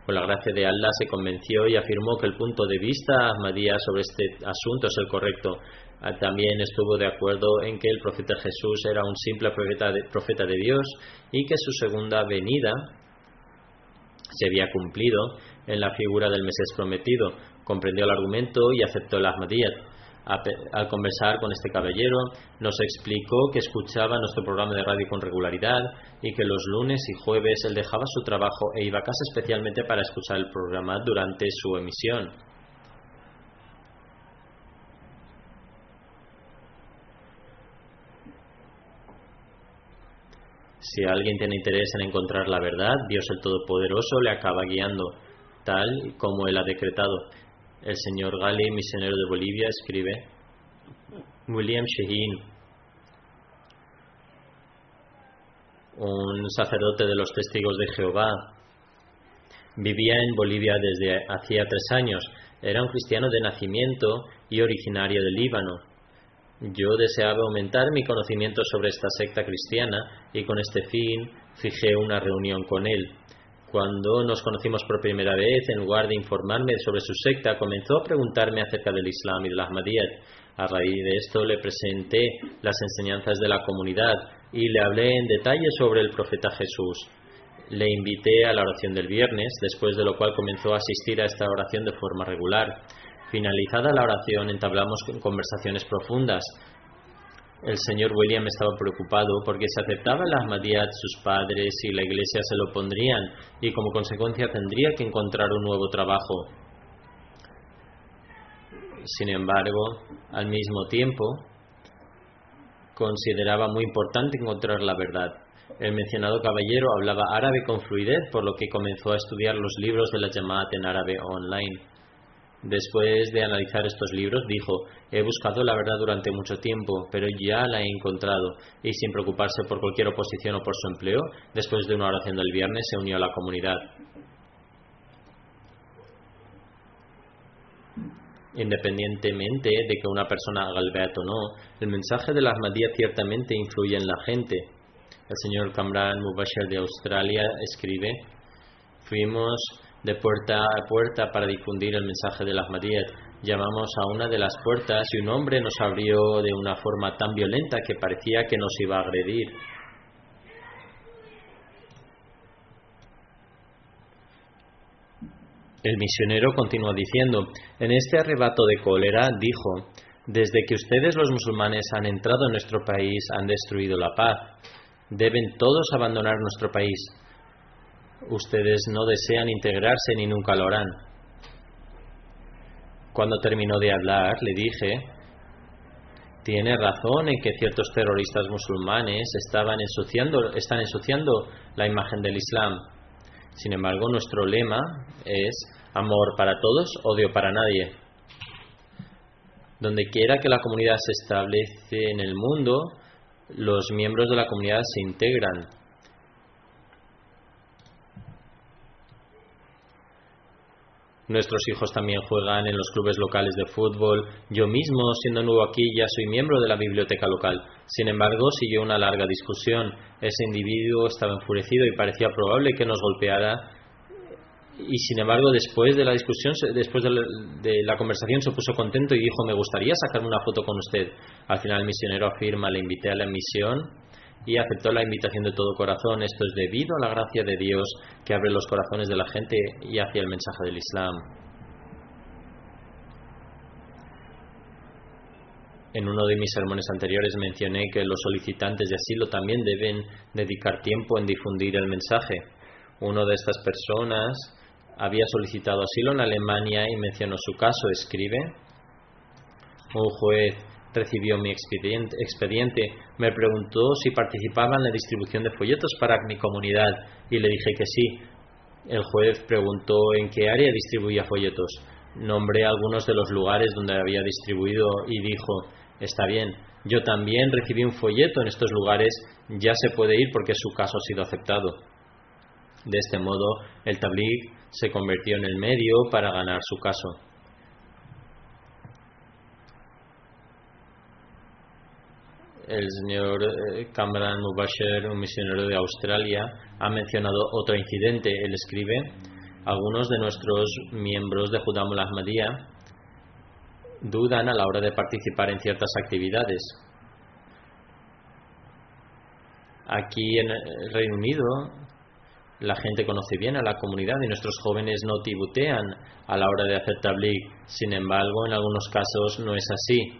Con la gracia de Allah se convenció y afirmó que el punto de vista ahmadía sobre este asunto es el correcto. También estuvo de acuerdo en que el profeta Jesús era un simple profeta de Dios y que su segunda venida se había cumplido en la figura del Mesías prometido. Comprendió el argumento y aceptó el Ahmadiyyat. Al conversar con este caballero, nos explicó que escuchaba nuestro programa de radio con regularidad y que los lunes y jueves él dejaba su trabajo e iba a casa especialmente para escuchar el programa durante su emisión. Si alguien tiene interés en encontrar la verdad, Dios el Todopoderoso le acaba guiando, tal como él ha decretado. El señor Gali, misionero de Bolivia, escribe: William Shaheen, un sacerdote de los Testigos de Jehová, vivía en Bolivia desde hacía 3 años. Era un cristiano de nacimiento y originario del Líbano. Yo deseaba aumentar mi conocimiento sobre esta secta cristiana y con este fin fijé una reunión con él. Cuando nos conocimos por primera vez, en lugar de informarme sobre su secta, comenzó a preguntarme acerca del Islam y del Ahmadiyyat. A raíz de esto le presenté las enseñanzas de la comunidad y le hablé en detalle sobre el profeta Jesús. Le invité a la oración del viernes, después de lo cual comenzó a asistir a esta oración de forma regular. Finalizada la oración, entablamos conversaciones profundas. El señor William estaba preocupado porque si aceptaba el Ahmadiyyat, sus padres y la iglesia se lo opondrían y como consecuencia tendría que encontrar un nuevo trabajo. Sin embargo, al mismo tiempo, consideraba muy importante encontrar la verdad. El mencionado caballero hablaba árabe con fluidez, por lo que comenzó a estudiar los libros de la Jamaat en árabe online. Después de analizar estos libros, dijo: he buscado la verdad durante mucho tiempo, pero ya la he encontrado, y sin preocuparse por cualquier oposición o por su empleo, después de una oración del viernes se unió a la comunidad. Independientemente de que una persona haga el beat o no, el mensaje de la Ahmadiyyat ciertamente influye en la gente. El señor Kamran Mubashir de Australia escribe: fuimos de puerta a puerta para difundir el mensaje del Ahmadiyyat. Llamamos a una de las puertas y un hombre nos abrió de una forma tan violenta que parecía que nos iba a agredir. El misionero continúa diciendo: en este arrebato de cólera dijo: desde que ustedes los musulmanes han entrado en nuestro país han destruido la paz. Deben todos abandonar nuestro país. Ustedes no desean integrarse ni nunca lo harán. Cuando terminó de hablar, le dije: tiene razón en que ciertos terroristas musulmanes están ensuciando la imagen del Islam. Sin embargo, nuestro lema es amor para todos, odio para nadie. Donde quiera que la comunidad se establece en el mundo, los miembros de la comunidad se integran. Nuestros hijos también juegan en los clubes locales de fútbol. Yo mismo, siendo nuevo aquí, ya soy miembro de la biblioteca local. Sin embargo, siguió una larga discusión. Ese individuo estaba enfurecido y parecía probable que nos golpeara. Y sin embargo, después de la discusión, después de la conversación, se puso contento y dijo: me gustaría sacarme una foto con usted. Al final el misionero afirma: le invité a la misión y aceptó la invitación de todo corazón. Esto es debido a la gracia de Dios que abre los corazones de la gente y hacia el mensaje del Islam. En uno de mis sermones anteriores mencioné que los solicitantes de asilo también deben dedicar tiempo en difundir el mensaje. Uno de estas personas había solicitado asilo en Alemania y mencionó su caso. Escribe: un juez recibió mi expediente, me preguntó si participaba en la distribución de folletos para mi comunidad y le dije que sí. El juez preguntó en qué área distribuía folletos. Nombré algunos de los lugares donde había distribuido y dijo: está bien, yo también recibí un folleto en estos lugares, ya se puede ir porque su caso ha sido aceptado. De este modo, el tabligh se convirtió en el medio para ganar su caso. El señor Kamran Mubasher, un misionero de Australia, ha mencionado otro incidente. Él escribe: algunos de nuestros miembros de Judam al-Ahmadiyya dudan a la hora de participar en ciertas actividades. Aquí en el Reino Unido, la gente conoce bien a la comunidad y nuestros jóvenes no tibutean a la hora de hacer tabligh. Sin embargo, en algunos casos no es así.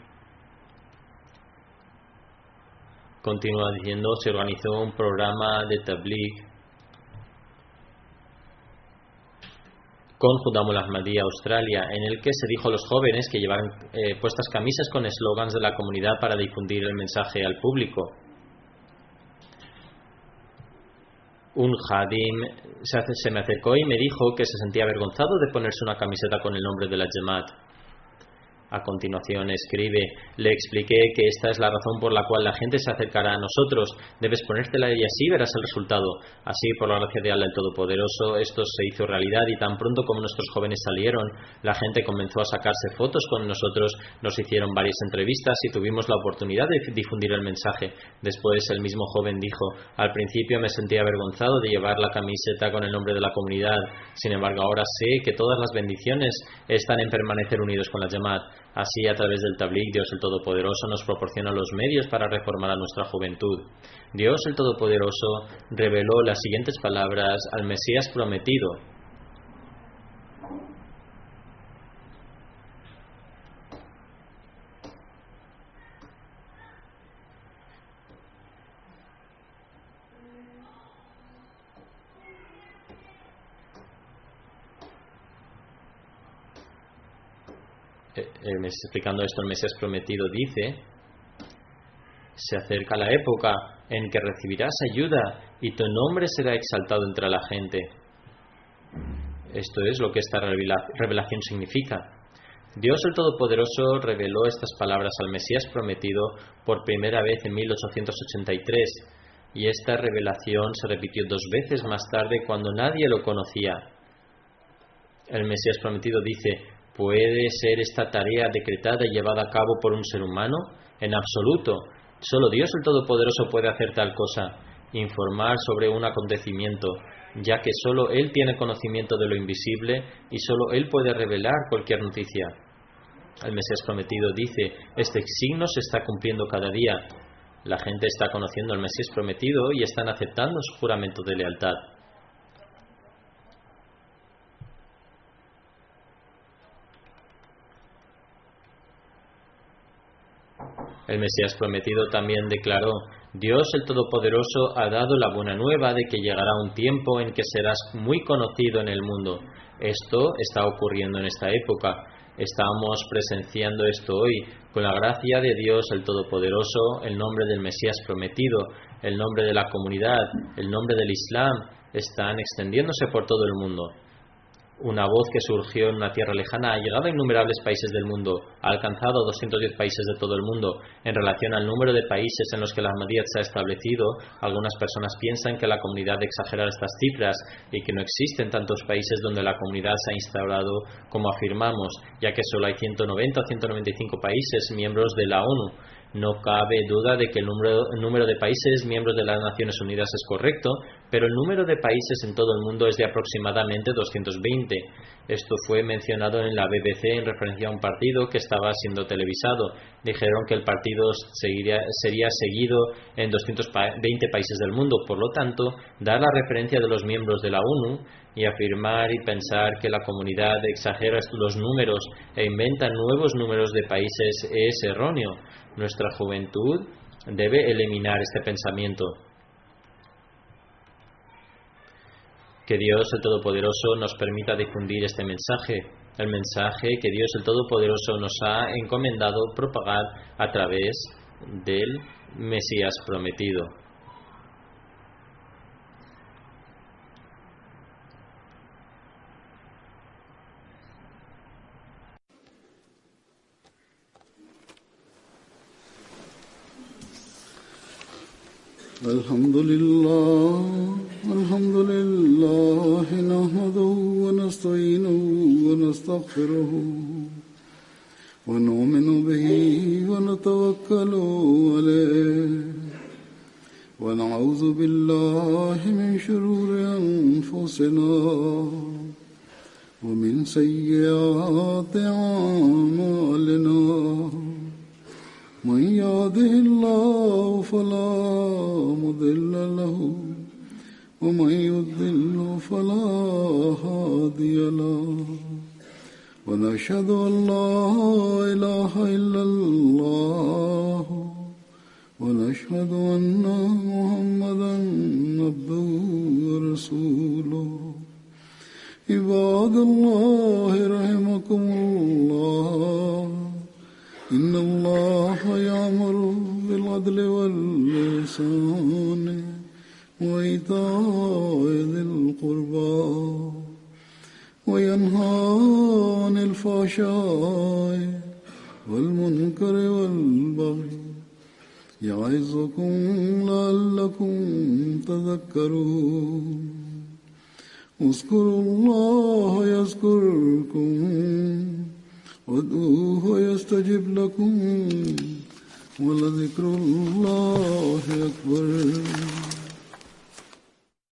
Continúa diciendo: se organizó un programa de tabligh con Judam al-Ahmadiyya Australia, en el que se dijo a los jóvenes que llevaran puestas camisas con eslogans de la comunidad para difundir el mensaje al público. Un Hadim se me acercó y me dijo que se sentía avergonzado de ponerse una camiseta con el nombre de la Jamaat. A continuación escribe: le expliqué que esta es la razón por la cual la gente se acercará a nosotros. Debes ponértela y así verás el resultado. Así, por la gracia de Allah el Todopoderoso, esto se hizo realidad y tan pronto como nuestros jóvenes salieron, la gente comenzó a sacarse fotos con nosotros, nos hicieron varias entrevistas y tuvimos la oportunidad de difundir el mensaje. Después el mismo joven dijo: al principio me sentía avergonzado de llevar la camiseta con el nombre de la comunidad. Sin embargo, ahora sé que todas las bendiciones están en permanecer unidos con la Jamaat. Así, a través del tabligh, Dios el Todopoderoso nos proporciona los medios para reformar a nuestra juventud. Dios el Todopoderoso reveló las siguientes palabras al Mesías prometido: explicando esto, el Mesías prometido dice: se acerca la época en que recibirás ayuda y tu nombre será exaltado entre la gente. Esto es lo que esta revelación significa. Dios el Todopoderoso reveló estas palabras al Mesías prometido por primera vez en 1883 y esta revelación se repitió 2 veces más tarde cuando nadie lo conocía. El Mesías prometido dice: ¿puede ser esta tarea decretada y llevada a cabo por un ser humano? En absoluto. Solo Dios el Todopoderoso puede hacer tal cosa, informar sobre un acontecimiento, ya que solo Él tiene conocimiento de lo invisible y solo Él puede revelar cualquier noticia. El Mesías prometido dice: este signo se está cumpliendo cada día. La gente está conociendo al Mesías prometido y están aceptando su juramento de lealtad. El Mesías prometido también declaró: Dios el Todopoderoso ha dado la buena nueva de que llegará un tiempo en que serás muy conocido en el mundo. Esto está ocurriendo en esta época. Estamos presenciando esto hoy. Con la gracia de Dios el Todopoderoso, el nombre del Mesías prometido, el nombre de la comunidad, el nombre del Islam están extendiéndose por todo el mundo. Una voz que surgió en una tierra lejana ha llegado a innumerables países del mundo, ha alcanzado 210 países de todo el mundo. En relación al número de países en los que la Ahmadiyyat se ha establecido, algunas personas piensan que la comunidad exagera estas cifras y que no existen tantos países donde la comunidad se ha instaurado como afirmamos, ya que solo hay 190 o 195 países miembros de la ONU. No cabe duda de que el número de países miembros de las Naciones Unidas es correcto, pero el número de países en todo el mundo es de aproximadamente 220. Esto fue mencionado en la BBC en referencia a un partido que estaba siendo televisado. Dijeron que el partido sería seguido en 220 países del mundo. Por lo tanto, dar la referencia de los miembros de la ONU y afirmar y pensar que la comunidad exagera los números e inventa nuevos números de países es erróneo. Nuestra juventud debe eliminar este pensamiento. Que Dios el Todopoderoso nos permita difundir este mensaje, el mensaje que Dios el Todopoderoso nos ha encomendado propagar a través del Mesías prometido. الحمد لله نحمده ونستعينه ونستغفره ونؤمن به ونتوكل عليه ونعوذ بالله من شرور أنفسنا ومن سيئات أعمالنا من يهده الله فلا مضل له ومن يضلل فلا هادي له ونشهد أن لا إله إلا الله ونشهد أن محمدا عبده ورسوله عباد الله رحمكم الله إن الله يأمر بالعدل والإحسان وإيتاء ذي القربى وينهى عن الفحشاء والمنكر والبغي يعظكم لعلكم تذكرون اذكروا الله يذكركم وادعوه يستجب لكم ولذكر الله أكبر